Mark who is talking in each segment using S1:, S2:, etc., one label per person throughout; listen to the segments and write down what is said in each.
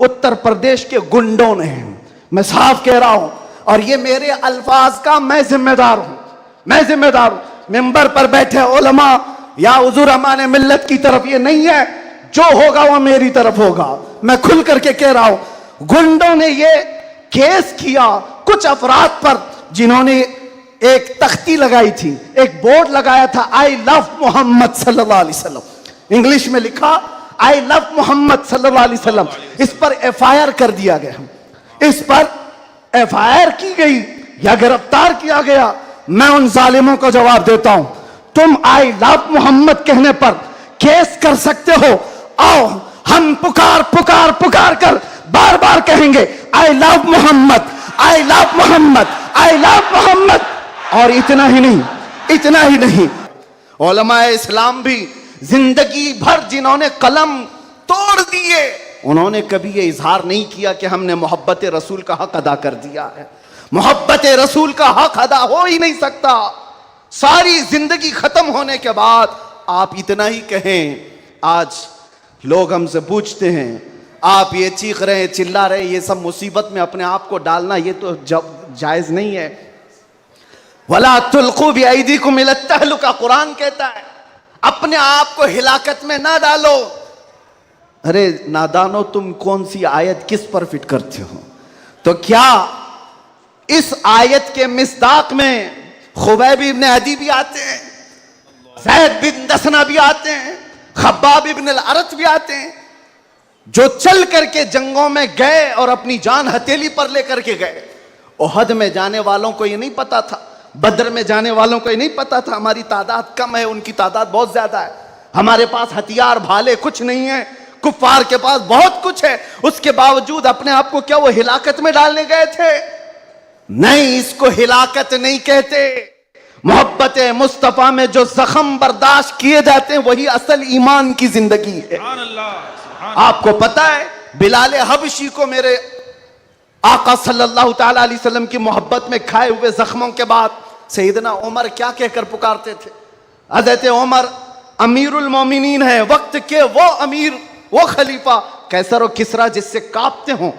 S1: उत्तर प्रदेश के गुंडों ने, मैं साफ कह रहा हूं, और ये मेरे अल्फाज का मैं जिम्मेदार हूं। मिंबर पर बैठे उलमा या हुजूर अमाने मिल्लत की तरफ ये नहीं है, जो होगा वो मेरी तरफ होगा। मैं खुल करके कह रहा हूं, गुंडों ने ये केस किया कुछ अफराद पर जिन्होंने एक तख्ती लगाई थी, एक बोर्ड लगाया था, आई लव मोहम्मद सल्लल्लाहु अलैहि वसल्लम, इंग्लिश में लिखा आई लव मोहम्मद सल्लल्लाहु अलैहि वसल्लम। इस पर एफआईआर कर दिया गया, इस पर एफआईआर की गई या गिरफ्तार किया गया। मैं उन जालिमों को जवाब देता हूं, तुम आई लव मोहम्मद कहने पर केस कर सकते हो, आओ हम पुकार पुकार पुकार कर बार बार कहेंगे I love Muhammad, I love Muhammad, I love Muhammad. और इतना ही नहीं, उलमाए इस्लाम भी जिंदगी भर जिन्होंने कलम तोड़ दिए, उन्होंने कभी ये इजहार नहीं किया कि हमने मोहब्बत रसूल का हक अदा कर दिया है। मोहब्बत रसूल का हक अदा हो ही नहीं सकता। सारी जिंदगी खत्म होने के बाद आप इतना ही कहें। आज लोग हमसे पूछते हैं, आप ये चीख रहे हैं, चिल्ला रहे हैं, ये सब मुसीबत में अपने आप को डालना ये तो जायज नहीं है। वला तुल्कू बिअयदीकुम इला तहलुका, कुरान कहता है अपने आप को हिलाकत में ना डालो। अरे नादानो, तुम कौन सी आयत किस पर फिट करते हो? तो क्या इस आयत के मिस्दाक में खुबैब इब्न अदी भी आते हैं, ज़ैद बिन दसना भी आते हैं, खब्बाब इब्न अल-अरत भी आते हैं, जो चल करके जंगों में गए और अपनी जान हथेली पर लेकर के गए। ओहद में जाने वालों को ये नहीं पता था, बद्र में जाने वालों को ये नहीं पता था हमारी तादाद कम है, उनकी तादाद बहुत ज्यादा है, हमारे पास हथियार भाले कुछ नहीं है, कुफ्फार के पास बहुत कुछ है। उसके बावजूद अपने आप को क्या वो हिलाकत में डालने गए थे? नहीं, इसको हिलाकत नहीं कहते। मोहब्बत मुस्तफा में जो जख्म बर्दाश्त किए जाते हैं वही असल ईमान की जिंदगी है। आपको पता है बिलाल हबशी को मेरे आका सल्लल्लाहु ताला अलैहि वसल्लम की मोहब्बत में खाए हुए जख्मों के बाद सैयदना उमर क्या कहकर पुकारते थे? हज़रत उमर अमीरुल मोमिनीन है, वक्त के वो अमीर, वो खलीफा, कैसर और किसरा जिससे कांपते हों।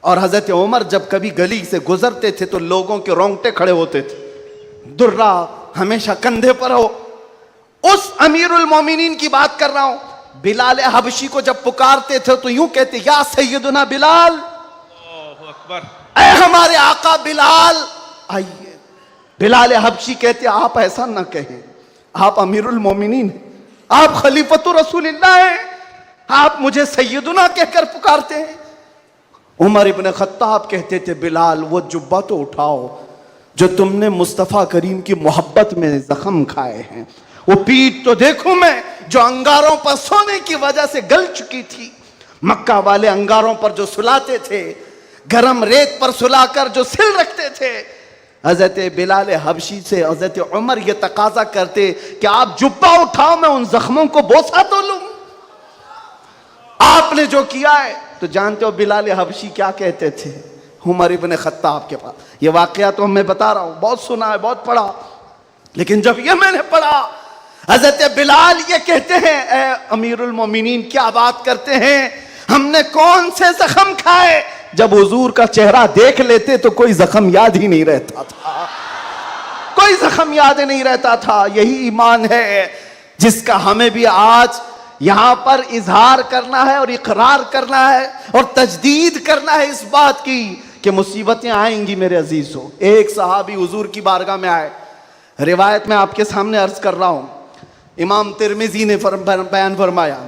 S1: और हज़रत उमर जब कभी गली से गुजरते थे तो लोगों के रोंगटे खड़े होते थे, दुर्रा हमेशा कंधे पर हो। उस अमीरुल मोमिनीन की बात कर रहा हूं। बिलाल हबशी को जब पुकारते थे तो यूं कहते, या सैयदना बिलाल, ऐ हमारे आका बिलाल आइए। बिलाल हबशी कहते, आप ऐसा ना कहें, आप अमीरुल मोमिनीन हैं, आप खलीफतुर रसूलिल्लाह हैं, आप मुझे सैयदना कहकर पुकारते हैं। उमर इब्न खत्ताब कहते थे, बिलाल वो जुब्बा तो उठाओ जो तुमने मुस्तफ़ा करीम की मोहब्बत में जख्म खाए हैं, वो पीठ तो देखूं मैं जो अंगारों पर सोने की वजह से गल चुकी थी। मक्का वाले अंगारों पर जो सुलाते थे, गरम रेत पर सुलाकर जो सिल रखते थे। हजरत बिलाल हबशी से हजरत उमर ये तकाजा करते कि आप जुब्बा उठाओ, मैं उन जख्मों को बोसा तो लूं। आपने जो किया है तो जानते हो बिलाल हबशी क्या कहते थे उमर इब्न खत्ताब के पास? ये वाकया तो मैं बता रहा हूं, बहुत सुना है, बहुत पढ़ा, लेकिन जब ये मैंने पढ़ा, हजरत बिलाल ये कहते हैं, ए अमीरुल मोमिनीन क्या बात करते हैं, हमने कौन से जख्म खाए? जब हुजूर का चेहरा देख लेते तो कोई जख्म याद ही नहीं रहता था, कोई जख्म याद नहीं रहता था। यही ईमान है जिसका हमें भी आज यहां पर इजहार करना है और इकरार करना है और तजदीद करना है इस बात की कि मुसीबतें आएंगी मेरे अजीजों। एक सहाबी हुजूर की बारगाह में आए, रिवायत में आपके सामने अर्ज कर रहा हूं, इमाम तिरमिजी ने बयान फरमाया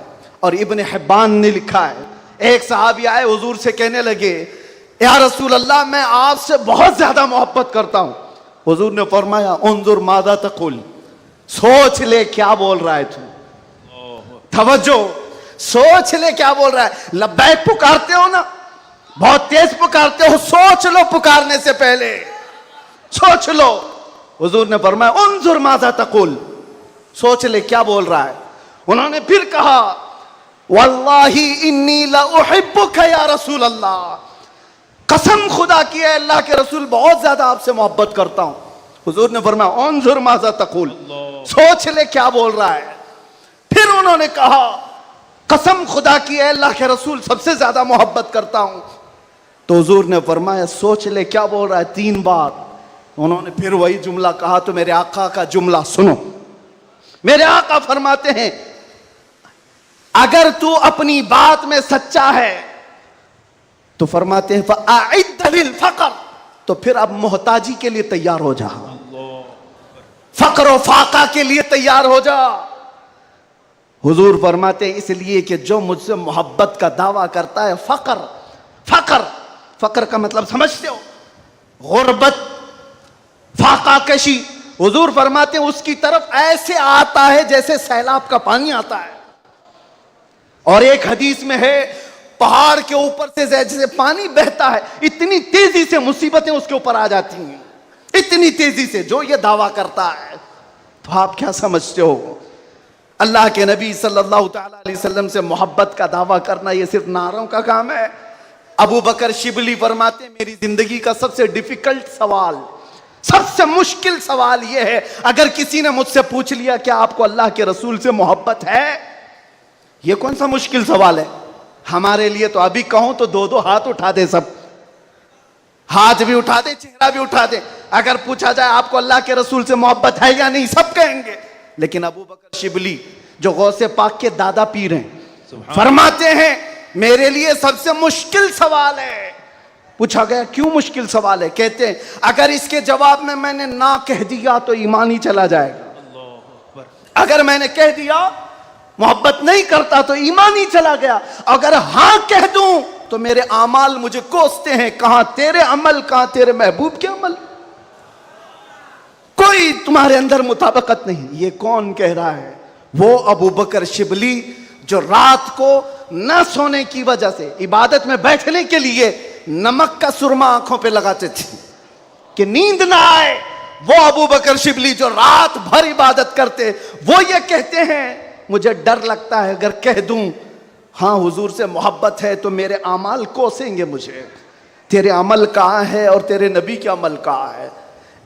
S1: और इब्न हिब्बान ने लिखा है। एक सहाबी आए, हुजूर से कहने लगे, या रसूल अल्लाह, मैं आपसे बहुत ज्यादा मोहब्बत करता हूं। हुजूर ने फरमाया, उन्जुर मादा तकुल, सोच ले क्या बोल रहा है तू, तवज्जो, सोच ले क्या बोल रहा है। लब्बैक पुकारते हो ना, बहुत तेज पुकारते हो, सोच लो पुकारने से पहले, सोच लो। हुजूर ने फरमाया, उन्जुर मादा तकुल, सोच ले क्या बोल रहा है। उन्होंने फिर कहा, वल्लाही इन्नी ला उहिब्बुका या रसूल अल्लाह, कसम खुदा की है अल्लाह के रसूल बहुत ज्यादा आपसे मोहब्बत करता हूं। हुजूर ने फरमाया, उन्जुर माजा तकुल, सोच ले क्या बोल रहा है। फिर उन्होंने कहा, कसम खुदा की है अल्लाह के रसूल सबसे ज्यादा मोहब्बत करता हूं। तो हुजूर ने फरमाया सोच ले क्या बोल रहा है 3 बार। उन्होंने फिर वही जुमला कहा। तो मेरे आका का जुमला सुनो। मेरे आका फरमाते हैं अगर तू अपनी बात में सच्चा है तो फरमाते हैं फ़अइद लिल फ़क़र, तो फिर अब मोहताजी के लिए तैयार हो जा, फक्र और फाका के लिए तैयार हो जा। हुजूर फरमाते हैं इसलिए कि जो मुझसे मोहब्बत का दावा करता है फक्र, फक्र फक्र का मतलब समझते हो, गुर्बत, फाका कशी। हुजूर फरमाते हैं उसकी तरफ ऐसे आता है जैसे सैलाब का पानी आता है। और एक हदीस में है पहाड़ के ऊपर से जैसे पानी बहता है इतनी तेजी से मुसीबतें उसके ऊपर आ जाती हैं, इतनी तेजी से जो ये दावा करता है। तो आप क्या समझते हो अल्लाह के नबी सल्लल्लाहु अलैहि वसल्लम से मोहब्बत का दावा करना ये सिर्फ नारों का काम है? अबू बकर शिबली फरमाते हैं मेरी जिंदगी का सबसे डिफिकल्ट सवाल, सबसे मुश्किल सवाल यह है अगर किसी ने मुझसे पूछ लिया क्या आपको अल्लाह के रसूल से मोहब्बत है, यह कौन सा मुश्किल सवाल है हमारे लिए। तो अभी कहूं तो 2-2 हाथ उठा दे, सब हाथ भी उठा दे, चेहरा भी उठा दे। अगर पूछा जाए आपको अल्लाह के रसूल से मोहब्बत है या नहीं, सब कहेंगे। लेकिन अबू बकर शिबली जो गौसे पाक के दादा पीर हैं फरमाते हैं मेरे लिए सबसे मुश्किल सवाल है। पूछा गया क्यों मुश्किल सवाल है? कहते हैं अगर इसके जवाब में मैंने ना कह दिया तो ईमान ही चला जाएगा, अगर मैंने कह दिया मोहब्बत नहीं करता तो ईमान ही चला गया, अगर हां कह दूं तो मेरे अमाल मुझे कोसते हैं, कहां तेरे अमल कहां तेरे महबूब के अमल, कोई तुम्हारे अंदर मुताबिकत नहीं। ये कौन कह रहा है? वो अबू बकर शिबली जो रात को न सोने की वजह से इबादत में बैठने के लिए नमक का सुरमा आंखों पे लगाते थे कि नींद ना आए। वो अबू बकर शिबली जो रात भर इबादत करते, वो ये कहते हैं मुझे डर लगता है अगर कह दूं हाँ हुजूर से मोहब्बत है तो मेरे अमाल कोसेंगे मुझे, तेरे अमल कहाँ है और तेरे नबी के अमल कहाँ है।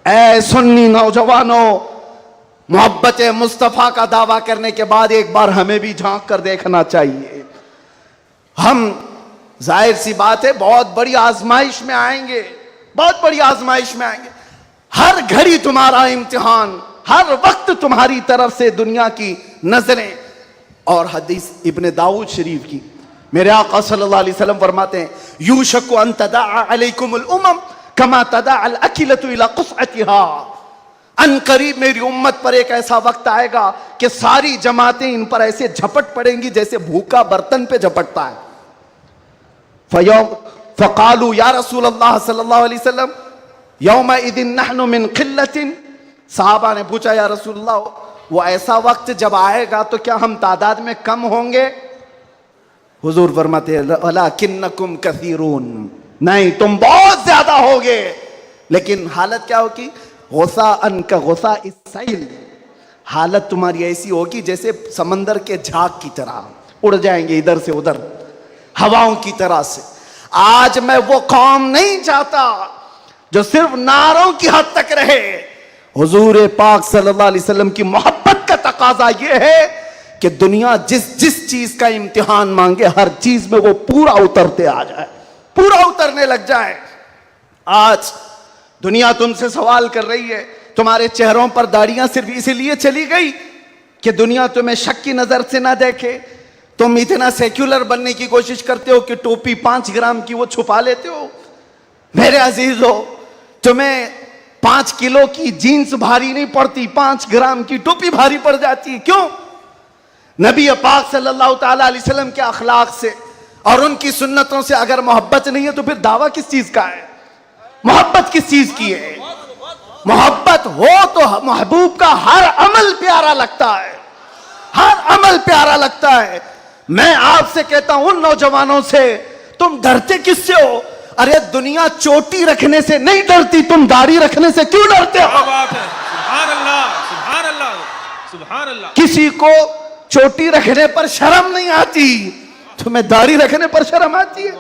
S1: ऐ सुन्नी नौजवानों, मोहब्बत मुस्तफ़ा का दावा करने के बाद एक बार हमें भी झांक कर देखना चाहिए। हम जाहिर सी बात है बहुत बड़ी आजमाइश में आएंगे, बहुत बड़ी आजमाइश में आएंगे। हर घड़ी तुम्हारा इम्तिहान, हर वक्त तुम्हारी तरफ से दुनिया की नजरें। और हदीस इब्ने दाऊद शरीफ की मेरे आका सल्लल्लाहु अलैहि वसल्लम फरमाते हैं यूशकु अन तदअ अलैकुमुल उमम कमा तदअ अल अकिलतु इला क़ुस्अतिहा। अन करीब मेरी उम्मत पर एक ऐसा वक्त आएगा कि सारी जमातें इन पर ऐसे झपट पड़ेंगी जैसे भूखा बर्तन पे झपटता है। फ़क़ालू या रसूल अल्लाह सल्लल्लाहु अलैहि वसल्लम यौमइदिन नहनु मिन क़िल्लतिन। साहबा ने पूछा या रसूल अल्लाह वो ऐसा वक्त जब आएगा तो क्या हम तादाद में कम होंगे? हुजूर फरमाते हैं वलाकिन्नकुम कसीरून, नहीं तुम बहुत ज्यादा होगे। लेकिन हालत क्या होगी? गुस्सा अन का गुस्सा इस सैल, हालत तुम्हारी ऐसी होगी जैसे समंदर के झाग की तरह, उड़ जाएंगे इधर से उधर हवाओं की तरह से। आज मैं वो कौम नहीं चाहता जो सिर्फ नारों की हद तक रहे। हुजूर पाक सल्लल्लाहु अलैहि वसल्लम की मोहब्बत का तकाजा यह है कि दुनिया जिस जिस चीज का इम्तिहान मांगे हर चीज में वो पूरा उतरते आ जाए, पूरा उतरने लग जाए। आज दुनिया तुमसे सवाल कर रही है, तुम्हारे चेहरों पर दाढ़ियां सिर्फ इसलिए चली गई कि दुनिया तुम्हें शक की नजर से ना देखे। तुम इतना सेक्युलर बनने की कोशिश करते हो कि टोपी 5 ग्राम की वो छुपा लेते हो। मेरे अजीजों, तुम्हें 5 किलो की जीन्स भारी नहीं पड़ती, 5 ग्राम की टोपी भारी पड़ जाती है। क्यों? नबी पाक सल्लल्लाहु ताला अलैहि वसल्लम के अखलाक से और उनकी सुन्नतों से अगर मोहब्बत नहीं है तो फिर दावा किस चीज का है? मोहब्बत किस चीज की है? मोहब्बत हो तो महबूब का हर अमल प्यारा लगता है, हर अमल प्यारा लगता है। मैं आपसे कहता हूं उन नौजवानों से, तुम डरते किससे हो? अरे दुनिया चोटी रखने से नहीं डरती, तुम दाढ़ी रखने से क्यों डरते हो?
S2: सुभान अल्लाह, सुभान अल्लाह, सुभान अल्लाह।
S1: किसी को चोटी रखने पर शर्म नहीं आती, तुम्हें दाढ़ी रखने पर शर्म आती है।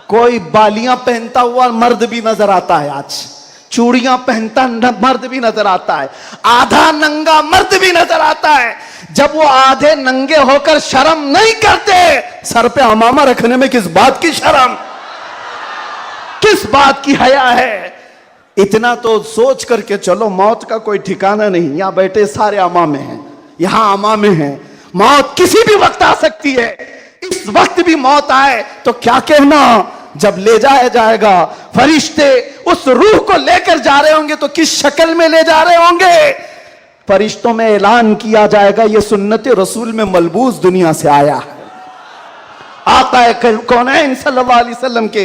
S1: कोई बालियां पहनता हुआ मर्द भी नजर आता है, आज चूड़ियां पहनता मर्द भी नजर आता है, आधा नंगा मर्द भी नजर आता है। जब वो आधे नंगे होकर शर्म नहीं करते, सर पे अमामा रखने में किस बात की शर्म, किस बात की हया है? इतना तो सोच करके चलो, मौत का कोई ठिकाना नहीं। यहां बैठे सारे अमामे हैं, यहां अमामे हैं। मौत किसी भी वक्त आ सकती है। इस वक्त भी मौत आए तो क्या कहना, जब ले जाया जाएगा, फरिश्ते उस रूह को लेकर जा रहे होंगे तो किस शक्ल में ले जा रहे होंगे? फरिश्तों में ऐलान किया जाएगा, यह सुन्नत रसूल में मलबूस दुनिया से आया है। आका कौनैन सल्लल्लाहु अलैहि वसल्लम के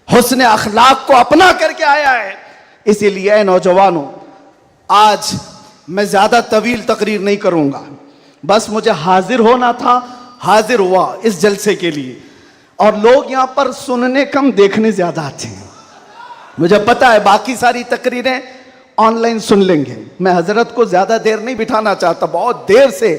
S1: हुस्न अखलाक को अपना करके आया है। इसीलिए नौजवानों, आज मैं ज्यादा तवील तकरीर नहीं करूंगा, बस मुझे हाजिर होना था, हाजिर हुआ इस जलसे के लिए। और लोग यहां पर सुनने कम, देखने ज्यादा आते हैं। मुझे पता है बाकी सारी तकरीरें ऑनलाइन सुन लेंगे। मैं हजरत को ज्यादा देर नहीं बिठाना चाहता, बहुत देर से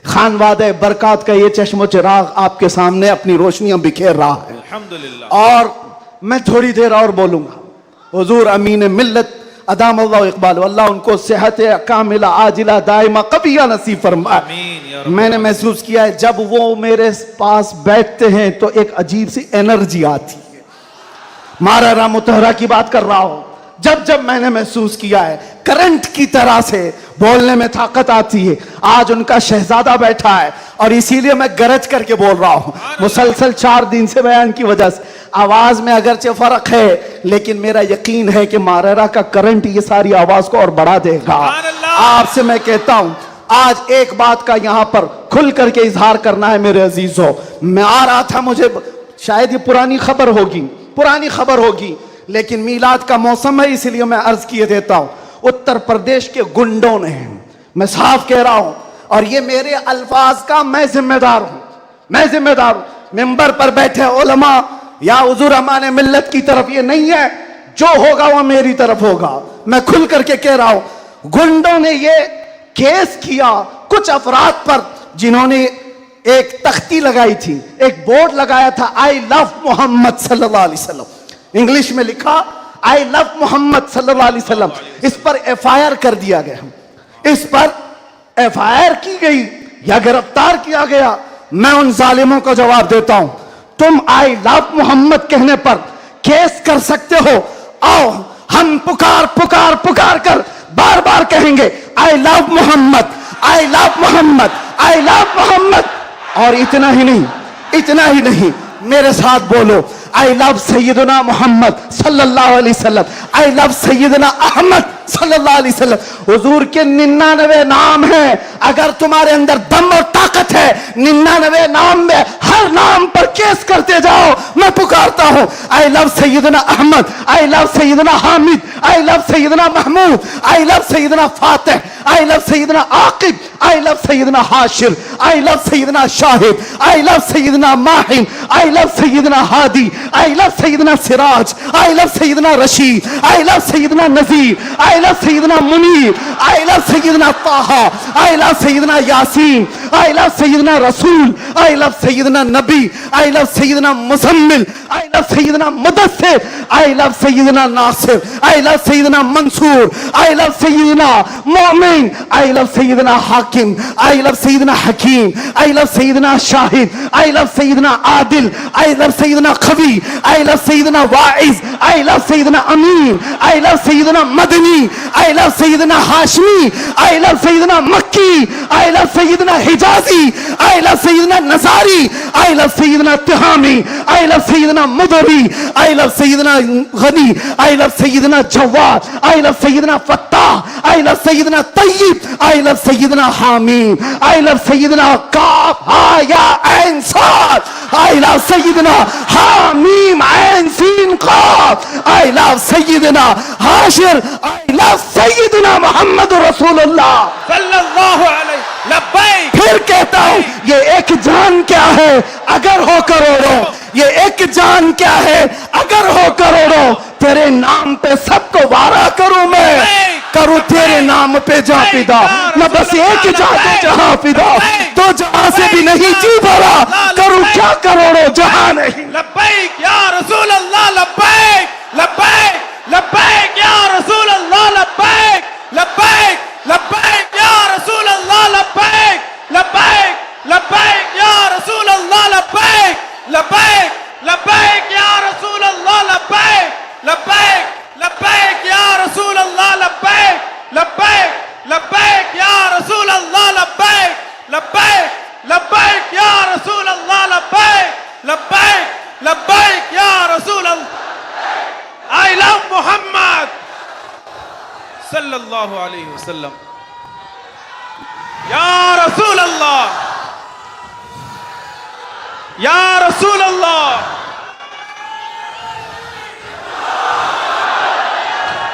S1: खानवादे बरकात का ये चश्मो चिराग आपके सामने अपनी रोशनियां बिखेर रहा है।
S2: अल्हम्दुलिल्लाह।
S1: और मैं थोड़ी देर और बोलूंगा। हुजूर अमीन मिल्लत अदाम अल्लाह इकबाल, अल्लाह उनको सेहत कामिला आजिला दाइमा कबिया नसीब फरमाए।
S2: आमीन या रब।
S1: मैंने महसूस किया है जब वो मेरे पास बैठते हैं तो एक अजीब सी एनर्जी आती है। मारा मुतहरा की बात कर रहा हूं। जब जब मैंने महसूस किया है, करंट की तरह से बोलने में ताकत आती है। आज उनका शहजादा बैठा है और इसीलिए मैं गरज करके बोल रहा हूं। मुसलसल 4 दिन से बयान की वजह से आवाज में अगरचे फर्क है, लेकिन मेरा यकीन है कि मारेरा का करंट ये सारी आवाज को और बढ़ा देगा। आपसे मैं कहता हूं, आज एक बात का यहां पर खुल करके इजहार करना है मेरे अजीजों। मैं आ रहा था, मुझे शायद ये पुरानी खबर होगी, लेकिन मीलाद का मौसम है, इसलिए मैं अर्ज किए देता हूं। उत्तर प्रदेश के गुंडों ने, मैं साफ कह रहा हूं, और ये मेरे अल्फाज का मैं जिम्मेदार हूं। मिंबर पर बैठे उलमा या हुजूर अमान मिल्लत की तरफ ये नहीं है, जो होगा वो मेरी तरफ होगा। मैं खुल करके कह रहा हूं, गुंडों ने ये केस किया कुछ अफराद पर, जिन्होंने एक तख्ती लगाई थी, एक बोर्ड लगाया था, आई लव मोहम्मद सल्लल्लाहु अलैहि वसल्लम, इंग्लिश में लिखा आई लव मोहम्मद सल्लल्लाहु अलैहि वसल्लम। इस पर एफआईआर कर दिया गया, इस पर एफआईआर की गई या गिरफ्तार किया गया। मैं उन जालिमों को जवाब देता हूं, तुम आई लव मोहम्मद कहने पर केस कर सकते हो। आओ हम पुकार कर बार बार कहेंगे I love Muhammad, I love Muhammad, I love Muhammad. और इतना ही नहीं, मेरे साथ बोलो, आई लव सैयदना मोहम्मद सल्लल्लाहु अलैहि वसल्लम, आई लव सैयदना अहमद सल्लल्लाहु अलैहि वसल्लम। हुजूर के 99 नाम हैं। अगर तुम्हारे अंदर दम और ताकत है, 99 नाम में हर नाम पर केस करते जाओ। मैं पुकारता हूं, I love Syedna Ahmad, I love Syedna Hamid, I love Syedna Mahmood, I love Syedna Fatih, I love Syedna Aqib, I love Syedna Hashir, I love Syedna Shahid, I love Syedna Mahin, I love Syedna Hadi, I love Syedna Siraj, I love Syedna Rasheed, I love Syedna Nazir, I love Syedna Munir, I love Syedna Taha, I love Syedna Yaseen, I love Syedna Rasool, I love Syedna Nabi, I love Syedna Muzammil, I love Syedna Mudassir, I love Syedna Nasir, I love Syedna Mansoor, I love Syedna Momin, I love Syedna Hakim, I love Syedna Hakeem, I love Syedna Shahid, I love Syedna Adil, I love Syedna Qavi, I love Syedna Waiz, I love Syedna Ameen, I love Syedna Madani, I love Syedna Hashmi, I love Syedna Makki, I love Syedna Hijazi, I love Syedna nursery, I love Syedna Tihami, I love Syedna Mudri, I love Syedna Ghani, I love Syedna Jawad, I love Syedna Fattah, I love Syedna Tayyab, I love Syedna Hameem, I love Syedna काफ हा या ऐन साद, I love Syedna Hameem ऐन सीन काफ, I love Syedna Hashir, I love Syedna Mohammad रसूलुल्लाह
S2: सल्लल्लाहु अलैहि लब्बैक।
S1: फिर कहता हूं, ये एक जान क्या है अगर हो करोड़ों, ये एक जान क्या है अगर हो करोड़ों। तेरे नाम पे सबको वारा करूं मैं, करूं तेरे नाम पे जा फिदा। मैं बस एक जाते जहां फिदा, तो जहां से भी नहीं जी भरा, करूं क्या करोड़ों जहां नहीं।
S2: लब्बैक या रसूल अल्लाह, लब्बैक लब्बैक लब्बैक या रसूल अल्लाह, लब्बैक लब्बैक लब्बैक या रसूल अल्लाह, लब्बैक लब्बैक लब्बैक या रसूल अल्लाह लब्बैक लब्बैक लब्बैक या रसूल अल्लाह लब्बैक लब्बैक लब्बैक या रसूल अल्लाह लब्बैक लब्बैक लब्बैक या रसूल अल्लाह आई लव मोहम्मद सल्लल्लाहु अलैहि वसल्लम या रसूल अल्लाह या रसूल अल्लाह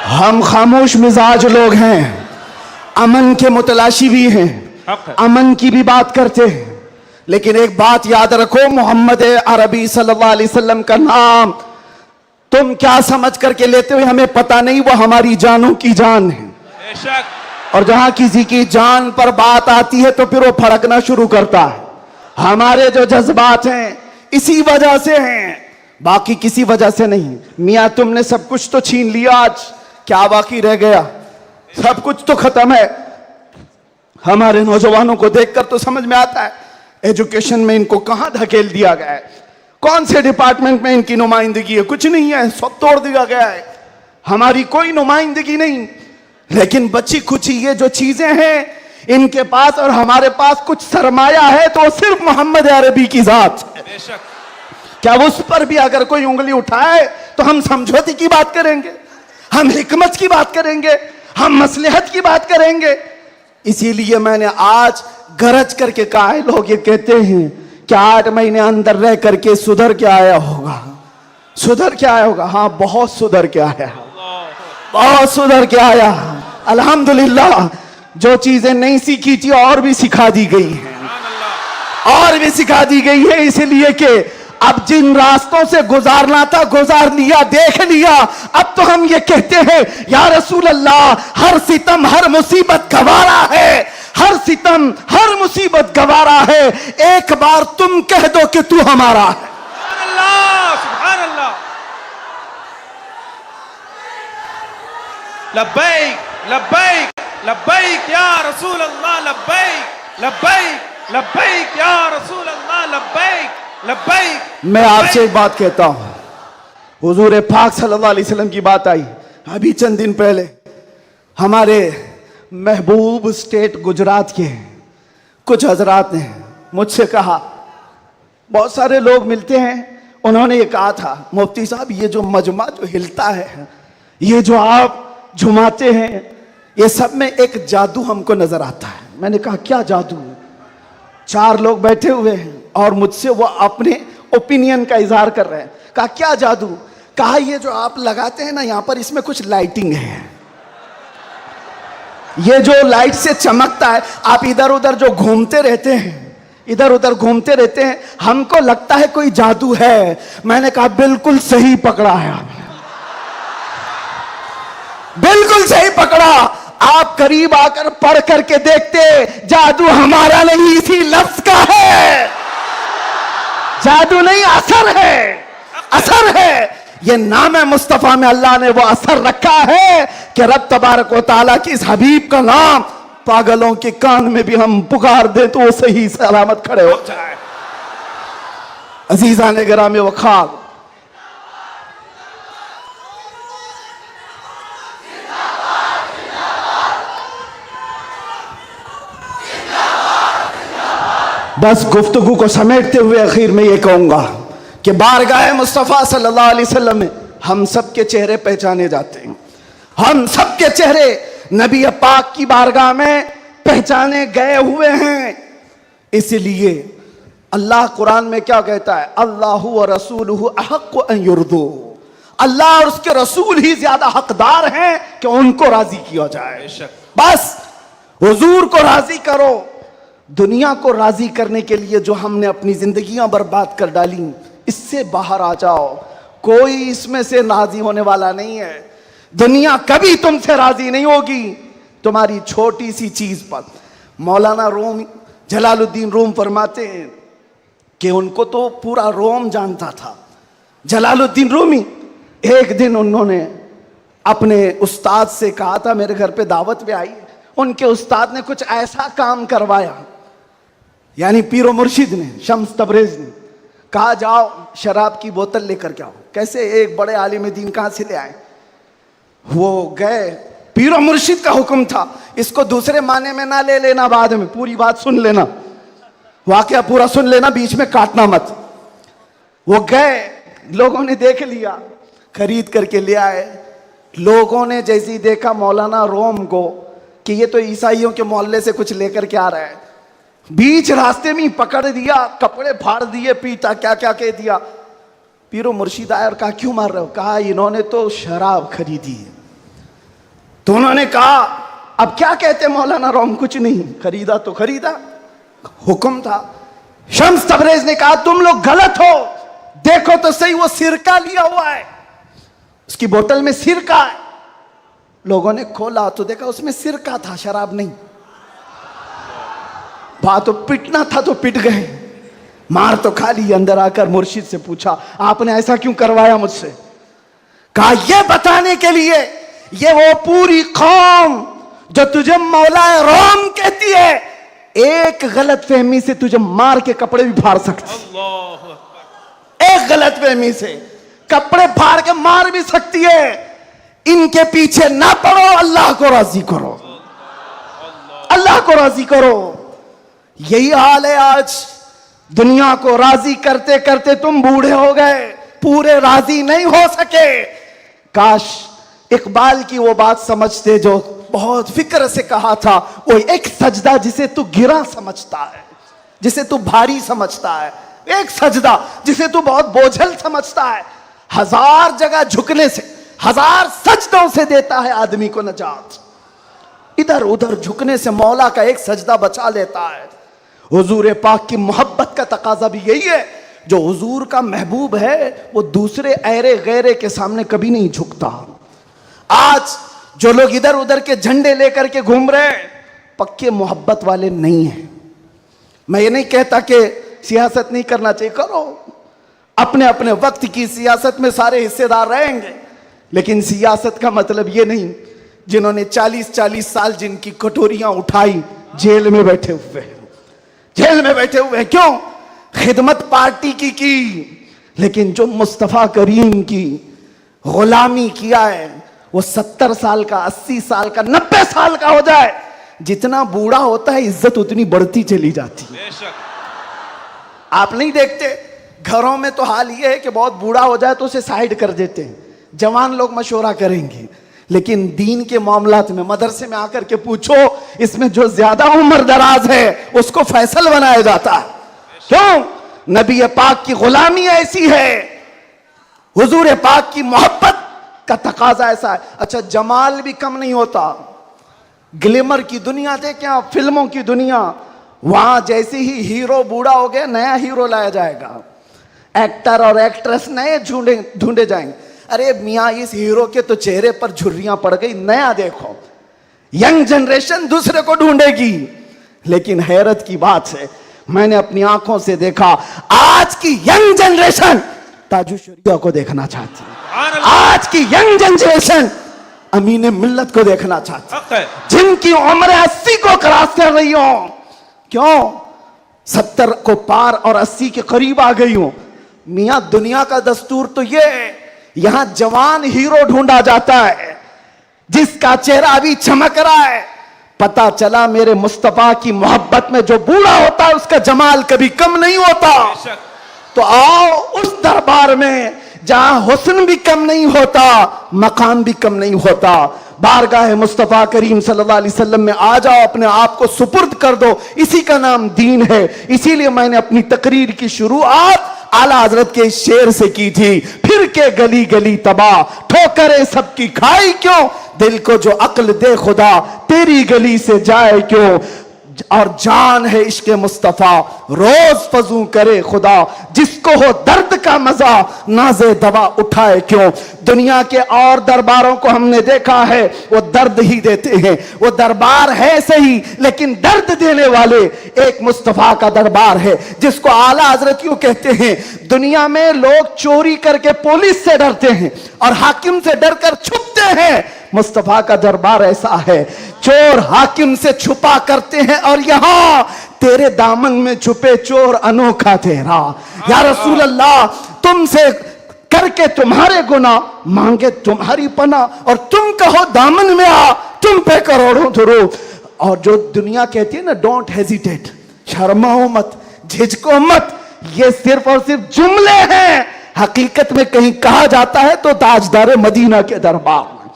S1: हम खामोश मिजाज लोग हैं, अमन के मुतलाशी भी हैं,
S2: हक है।
S1: अमन की भी बात करते हैं, लेकिन एक बात याद रखो, मोहम्मद अरबी सल्लल्लाहु अलैहि वसल्लम का नाम तुम क्या समझ करके लेते हो हमें पता नहीं, वो हमारी जानों की जान है।
S2: बेशक
S1: और जहां किसी की जान पर बात आती है तो फिर वो फड़कना शुरू करता है। हमारे जो जज्बात हैं इसी वजह से हैं, बाकी किसी वजह से नहीं। मियां तुमने सब कुछ तो छीन लिया, आज क्या बाकी रह गया? सब कुछ तो खत्म है। हमारे नौजवानों को देखकर तो समझ में आता है एजुकेशन में इनको कहां धकेल दिया गया है, कौन से डिपार्टमेंट में इनकी नुमाइंदगी है? कुछ नहीं है, सब तोड़ दिया गया है, हमारी कोई नुमाइंदगी नहीं। लेकिन बची कुछ ये जो चीजें हैं इनके पास और हमारे पास कुछ सरमाया है तो सिर्फ मोहम्मद अरबी की जात है।
S2: बेशक
S1: क्या उस पर भी अगर कोई उंगली उठाए तो हम समझौते की बात करेंगे, हम हिकमत की बात करेंगे, हम मसलहत की बात करेंगे। इसीलिए मैंने आज गरज करके कहा है, लोग ये कहते हैं कि 8 महीने अंदर रह करके सुधर के आया होगा, सुधर के आया होगा। हाँ, बहुत सुधर के आया, बहुत सुधर के आया। अल्हम्दुलिल्लाह, जो चीजें नहीं सीखी थी और भी सिखा दी गई हैं, और भी सिखा दी गई है। इसलिए कि अब जिन रास्तों से गुजारना था गुजार लिया, देख लिया। अब तो हम ये कहते हैं या रसूल अल्लाह, हर सितम हर मुसीबत गवारा है, हर सितम हर मुसीबत गवारा है, एक बार तुम कह दो कि तू हमारा है।
S2: सुभान अल्लाह सुभान अल्लाह। लब्बैक लब्बैक लब्बैक या रसूल अल्लाह लब्बैक लब्बैक लब्बैक या रसूल अल्लाह लब्बैक लब्बैक।
S1: मैं आपसे एक बात कहता हूं, हुजूर पाक सल्लल्लाहु अलैहि वसल्लम की बात आई अभी चंद दिन पहले। हमारे महबूब स्टेट गुजरात के कुछ हजरात ने मुझसे कहा, बहुत सारे लोग मिलते हैं, उन्होंने ये कहा था, मुफ्ती साहब ये जो मजमा जो हिलता है, ये जो आप झुमाते हैं, ये सब में एक जादू हमको नजर आता है। मैंने कहा क्या जादू? 4 लोग बैठे हुए हैं और मुझसे वो अपने ओपिनियन का इजहार कर रहे हैं। कहा क्या जादू? कहा ये जो आप लगाते हैं ना यहाँ पर, इसमें कुछ लाइटिंग है, ये जो लाइट से चमकता है, आप इधर उधर जो घूमते रहते हैं, इधर उधर घूमते रहते हैं, हमको लगता है कोई जादू है। मैंने कहा बिल्कुल सही पकड़ा है आपने, बिल्कुल सही पकड़ा। आप करीब आकर पढ़ करके देखते, जादू हमारा नहीं इसी लफ्ज का है, जादू नहीं असर है, असर है। ये नाम मुस्तफा में अल्लाह ने वो असर रखा है कि रब तबारक व तआला की इस हबीब का नाम पागलों के कान में भी हम पुकार दे तो वो सही सलामत खड़े हो जाए। अजीजा ने गिरामे वखार, बस गुफ्तगू को समेटते हुए आखिर में ये कहूंगा कि बारगाह मुस्तफ़ा सल्लल्लाहु अलैहि वसल्लम में हम सब के चेहरे पहचाने जाते हैं, हम सब के चेहरे नबी पाक की बारगाह में पहचाने गए हुए हैं। इसलिए अल्लाह कुरान में क्या कहता है, अल्लाहु व रसूलुहु अहक्कु अन युर्दू, अल्लाह और उसके रसूल ही ज्यादा हकदार हैं कि उनको राजी किया जाए। बस हुजूर को राजी करो। दुनिया को राजी करने के लिए जो हमने अपनी जिंदगियां बर्बाद कर डाली, इससे बाहर आ जाओ। कोई इसमें से राजी होने वाला नहीं है। दुनिया कभी तुमसे राजी नहीं होगी तुम्हारी छोटी सी चीज पर। मौलाना रूम जलालुद्दीन रूम फरमाते हैं कि उनको तो पूरा रोम जानता था। जलालुद्दीन रूमी, एक दिन उन्होंने अपने उस्ताद से कहा था, मेरे घर पे दावत पे आई, उनके उस्ताद ने कुछ ऐसा काम करवाया, यानी पीरो मुर्शिद ने, शम्स तबरेज ने, कहा जाओ शराब की बोतल लेकर के आओ। कैसे? एक बड़े आलिम दीन कहाँ से ले आए? वो गए, पीरो मुर्शिद का हुक्म था, इसको दूसरे माने में ना ले लेना, बाद में पूरी बात सुन लेना, वाकया पूरा सुन लेना, बीच में काटना मत। वो गए, लोगों ने देख लिया, खरीद करके ले आए। लोगों ने जैसे ही देखा मौलाना रोम को कि ये तो ईसाइयों के मोहल्ले से कुछ लेकर के आ रहा है, बीच रास्ते में ही पकड़ दिया, कपड़े फाड़ दिए, पीटा, क्या क्या कह दिया। पीरो मुर्शिद आया और कहा क्यों मार रहे हो? कहा इन्होंने तो शराब खरीदी है। तो उन्होंने कहा अब क्या कहते मौलाना रोम? कुछ नहीं, खरीदा तो खरीदा, हुक्म था। शम्स तबरेज ने कहा तुम लोग गलत हो, देखो तो सही, वो सिरका लिया हुआ है, उसकी बोतल में सिरका है। लोगों ने खोला तो देखा उसमें सिरका था, शराब नहीं। बात तो पिटना था तो पिट गए, मार तो खा ली। अंदर आकर मुर्शिद से पूछा आपने ऐसा क्यों करवाया मुझसे? कहा यह बताने के लिए, ये वो पूरी कौम जो तुझे मौलाए रोम कहती है, एक गलत फहमी से तुझे मार के कपड़े भी फाड़ सकती, एक गलत फहमी से कपड़े फाड़ के मार भी सकती है। इनके पीछे ना पड़ो, अल्लाह को राजी करो, अल्लाह को राजी करो। यही हाल है आज। दुनिया को राजी करते करते तुम बूढ़े हो गए, पूरे राजी नहीं हो सके। काश इकबाल की वो बात समझते जो बहुत फिक्र से कहा था, वो एक सजदा जिसे तू गिरा समझता है, जिसे तू भारी समझता है, एक सजदा जिसे तू बहुत बोझल समझता है, हजार जगह झुकने से, हजार सजदों से देता है आदमी को नजात। इधर उधर झुकने से मौला का एक सजदा बचा लेता है। हुजूर पाक की मोहब्बत का तकाजा भी यही है। जो हुजूर का महबूब है वो दूसरे ऐरे गैरे के सामने कभी नहीं झुकता। आज जो लोग इधर उधर के झंडे लेकर के घूम रहे हैं, पक्के मोहब्बत वाले नहीं हैं। मैं ये नहीं कहता कि सियासत नहीं करना चाहिए, करो, अपने अपने वक्त की सियासत में सारे हिस्सेदार रहेंगे, लेकिन सियासत का मतलब ये नहीं जिन्होंने 40-40 साल जिनकी कटोरियां उठाई जेल में बैठे हुए हैं, जेल में बैठे हुए हैं। क्यों? खिदमत पार्टी की, लेकिन जो मुस्तफा करीम की गुलामी किया है वो 70 साल का, 80 साल का, 90 साल का हो जाए, जितना बूढ़ा होता है इज्जत उतनी बढ़ती चली जाती है। आप नहीं देखते घरों में तो हाल ये है कि बहुत बूढ़ा हो जाए तो उसे साइड कर देते हैं, जवान लोग मशवरा करेंगे, लेकिन दीन के मामलात में मदरसे में आकर के पूछो, इसमें जो ज्यादा उम्र दराज है उसको फैसल बनाया जाता है। क्यों? नबी पाक की गुलामी ऐसी है, हुजूर पाक की मोहब्बत का तकाजा ऐसा है। अच्छा, जमाल भी कम नहीं होता। ग्लिमर की दुनिया देखें आप, फिल्मों की दुनिया, वहां जैसे ही हीरो बूढ़ा हो गया नया हीरो लाया जाएगा, एक्टर और एक्ट्रेस नए ढूंढे जाएंगे। अरे मियाँ इस हीरो के तो चेहरे पर झुर्रियां पड़ गई, नया देखो। यंग जनरेशन दूसरे को ढूंढेगी। लेकिन हैरत की बात है, मैंने अपनी आंखों से देखा, आज की यंग जनरेशन ताजु शरिया को देखना चाहती है। आज की यंग जनरेशन अमीन मिल्लत को देखना चाहती है, जिनकी उम्र 80 को क्रॉस कर रही हो। क्यों? 70 को पार और 80 के करीब आ गई हो। मियां दुनिया का दस्तूर तो ये है, यहां जवान हीरो ढूंढा जाता है जिसका चेहरा अभी चमक रहा है। पता चला मेरे मुस्तफा की मोहब्बत में जो बूढ़ा होता है उसका जमाल कभी कम नहीं होता। तो आओ उस दरबार में जहां हुस्न भी कम नहीं होता, मकाम भी कम नहीं होता। बारगाह मुस्तफा करीम सल्लल्लाहु अलैहि वसल्लम में आ जाओ, अपने आप को सुपुर्द कर दो, इसी का नाम दीन है। इसीलिए मैंने अपनी तकरीर की शुरुआत आला हजरत के शेर से की थी, फिर के गली गली तबाह, ठोकरें सबकी खाई क्यों, दिल को जो अक्ल दे खुदा, तेरी गली से जाए क्यों। और जान है इश्क मुस्तफा, रोज फजू करे खुदा, जिसको हो दर्द का मजा, नाज़े दवा उठाए क्यों। दुनिया के और दरबारों को हमने देखा है, वो दर्द ही देते हैं, वो दरबार है सही लेकिन दर्द देने वाले एक मुस्तफा का दरबार है, जिसको आला हजरत यूं कहते हैं। दुनिया में लोग चोरी करके पुलिस से डरते हैं और हाकिम से डरकर छुपते हैं, मुस्तफा का दरबार ऐसा है, चोर हाकिम से छुपा करते हैं और यहां तेरे दामन में छुपे चोर अनोखा तेरा। या रसूल अल्लाह, तुमसे करके तुम्हारे गुनाह मांगे तुम्हारी पनाह, और तुम कहो दामन में आ, तुम पे करोड़ों दुरूद। और जो दुनिया कहती है ना, डोंट हेजिटेट, शर्माओ मत, झिझको मत, ये सिर्फ और सिर्फ जुमले हैं। हकीकत में कहीं कहा जाता है तो ताजदार मदीना के दरबार में,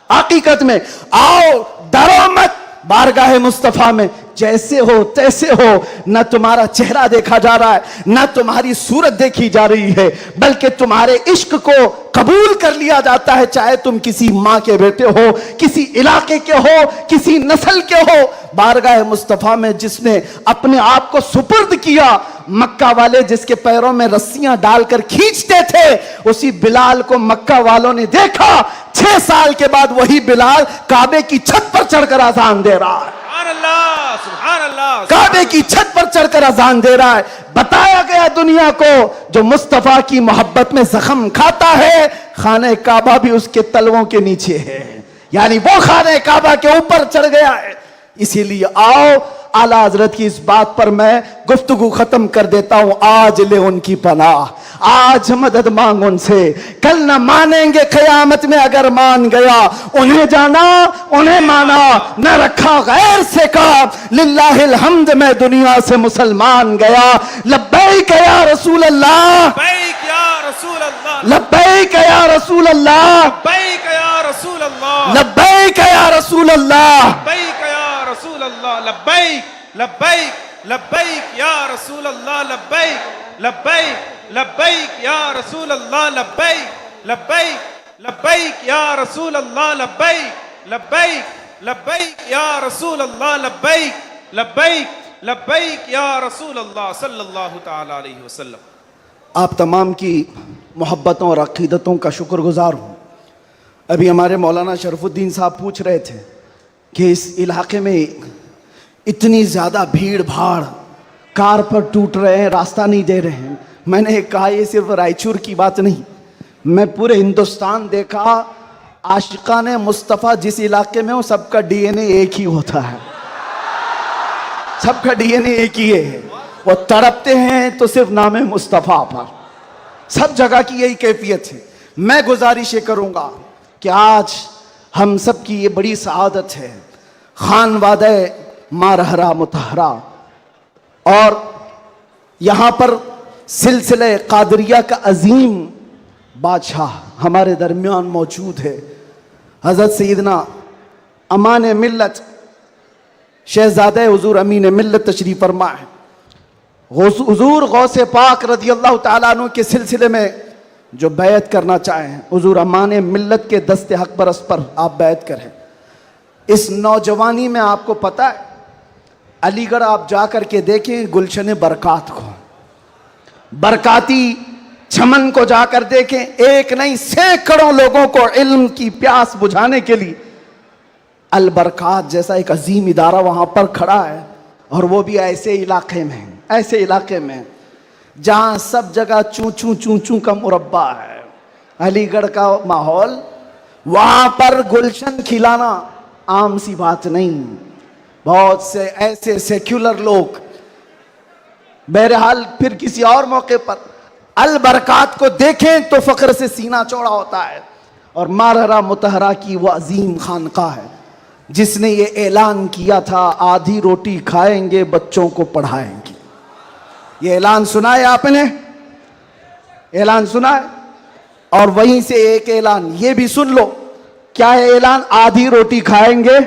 S1: हकीकत में आओ, डरो मत, बारगाह मुस्तफा में जैसे हो तैसे हो। न तुम्हारा चेहरा देखा जा रहा है, न तुम्हारी सूरत देखी जा रही है, बल्कि तुम्हारे इश्क को कबूल कर लिया जाता है, चाहे तुम किसी मां के बेटे हो, किसी इलाके के हो, किसी नस्ल के हो। बारगाह मुस्तफा में जिसने अपने आप को सुपुर्द किया, मक्का वाले जिसके पैरों में रस्सियां डालकर खींचते थे, उसी बिलाल को मक्का वालों ने देखा। 6 साल के बाद वही बिलाल काबे की छत पर चढ़कर अजान दे रहा है।
S2: सुभान अल्लाह,
S1: काबे की छत पर चढ़कर अजान दे रहा है। बताया गया दुनिया को, जो मुस्तफा की मोहब्बत में जख्म खाता है, खाने काबा भी उसके तलवों के नीचे है, यानी वो खाने काबा के ऊपर चढ़ गया है। इसीलिए आओ, आला हजरत की इस बात पर मैं गुफ्तगू खत्म कर देता हूं। आज ले उनकी पनाह, आज मदद मांग उनसे, कल न मानेंगे कयामत में अगर मान गया। उन्हें जाना, उन्हें माना, न रखा गैर से काम, लिल्लाहिल हम्द मैं दुनिया से मुसलमान गया। लब्बैक या रसूल अल्लाह,
S2: लब्बैक या रसूल अल्लाह,
S1: लब्बैक या रसूल अल्लाह,
S2: लब्बैक या रसूल अल्लाह,
S1: लब्बैक या रसूल अल्लाह,
S2: लब्बैक या रसूल अल्लाह, लब्बैक लब्बैक लब्बैक या रसूल अल्लाह, लब्बैक लब्बैक लब्बैक या रसूल अल्लाह, लब्बैक लब्बैक लब्बैक या रसूल अल्लाह, लब्बैक लब्बैक लब्बैक या रसूल अल्लाह, लब्बैक लब्बैक लब्बैक या रसूल अल्लाह सल्लल्लाहु तआला अलैहि वसल्लम।
S1: आप तमाम की मोहब्बतों और अकीदतों का शुक्रगुजार हूँ। अभी हमारे मौलाना शरफुद्दीन साहब पूछ रहे थे कि इस इलाके में इतनी ज़्यादा भीड़ भाड़, कार पर टूट रहे हैं, रास्ता नहीं दे रहे हैं। मैंने कहा ये सिर्फ रायचूर की बात नहीं, मैं पूरे हिंदुस्तान देखा, आशिकाने मुस्तफ़ा जिस इलाके में हो सबका डीएनए एक ही होता है, सबका डीएनए एक ही है। वो तड़पते हैं तो सिर्फ नाम मुस्तफ़ा पर, सब जगह की यही कैफियत है। मैं गुजारिश ये करूँगा कि आज हम सब की ये बड़ी सआदत है, खान वादे मारहरा मुतहरा, और यहाँ पर सिलसिले कादरिया का अजीम बादशाह हमारे दरमियान मौजूद है। हज़रत सैयदना अमान मिल्लत शहज़ादे हुज़ूर अमीन मिल्लत तशरीफ़ फरमा है। हुज़ूर गौसे पाक रज़ी अल्लाह तआला अन्हु के सिलसिले में जो बैत करना चाहें, हुज़ूर अमान मिल्लत के दस्ते हक बरस पर आप बैत करें। इस नौजवानी में आपको पता है, अलीगढ़ आप जा कर के देखें गुलशन बरकात को, बरकाती चमन को जाकर देखें, एक नहीं सैकड़ों लोगों को इल्म की प्यास बुझाने के लिए अल बरकात जैसा एक अजीम इदारा वहाँ पर खड़ा है। और वो भी ऐसे इलाके में, ऐसे इलाके में जहाँ सब जगह चूं चूं चूं चूं का मुरब्बा है। अलीगढ़ का माहौल, वहाँ पर गुलशन खिलाना आम सी बात नहीं। बहुत से ऐसे सेक्युलर लोग, बहरहाल फिर किसी और मौके पर अल बरकात को देखें तो फ़ख्र से सीना चौड़ा होता है। और मारहरा मुतहरा की वो अजीम खानका है जिसने ये ऐलान किया था, आधी रोटी खाएंगे बच्चों को पढ़ाएंगे। ये ऐलान सुना है आपने, ऐलान सुना है। और वहीं से एक ऐलान ये भी सुन लो, क्या है ऐलान? आधी रोटी खाएंगे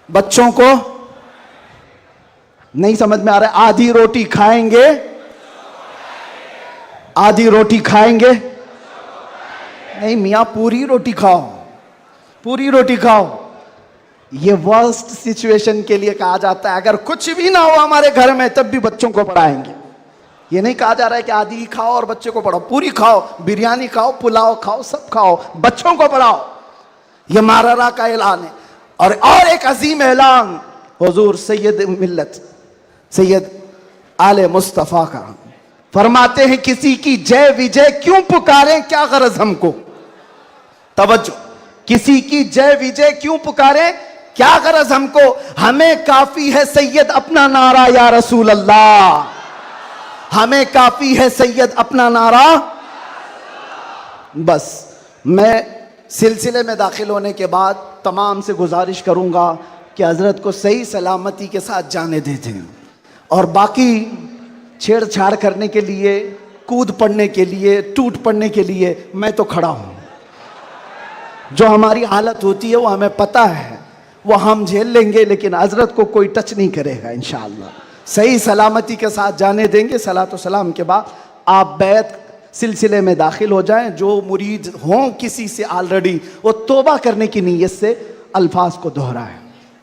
S1: बच्चों को, नहीं समझ में आ रहा है? आधी रोटी खाएंगे, आधी रोटी खाएंगे, नहीं मियाँ पूरी रोटी खाओ, पूरी रोटी खाओ। ये वर्स्ट सिचुएशन के लिए कहा जाता है। अगर कुछ भी ना हो हमारे घर में तब भी बच्चों को पढ़ाएंगे। ये नहीं कहा जा रहा है कि आधी खाओ और बच्चे को पढ़ाओ, पूरी खाओ, बिरयानी खाओ, पुलाव खाओ, सब खाओ, बच्चों को पढ़ाओ। ये मारहरा का ऐलान है। और एक अजीम ऐलान हुजूर सैयद मिल्लत सैयद आले मुस्तफ़ा का, फरमाते हैं किसी की जय विजय क्यों पुकारें, क्या गरज हमको। तवज्जो, किसी की जय विजय क्यों पुकारें, क्या गरज हमको, हमें काफी है सैयद अपना नारा या रसूल अल्लाह, हमें काफी है सैयद अपना नारा। बस मैं सिलसिले में दाखिल होने के बाद तमाम से गुजारिश करूंगा कि हजरत को सही सलामती के साथ जाने देते हैं, और बाकी छेड़छाड़ करने के लिए, कूद पड़ने के लिए, टूट पड़ने के लिए मैं तो खड़ा हूं। जो हमारी हालत होती है वो हमें पता है, वो हम झेल लेंगे, लेकिन हजरत को कोई टच नहीं करेगा इंशाअल्लाह। सही सलामती के साथ जाने देंगे। सलातो सलाम के बाद आप बैत सिलसिले में दाखिल हो जाएं। जो मुरीद हों किसी से ऑलरेडी, वो तौबा करने की नीयत से अल्फाज को दोहराएं।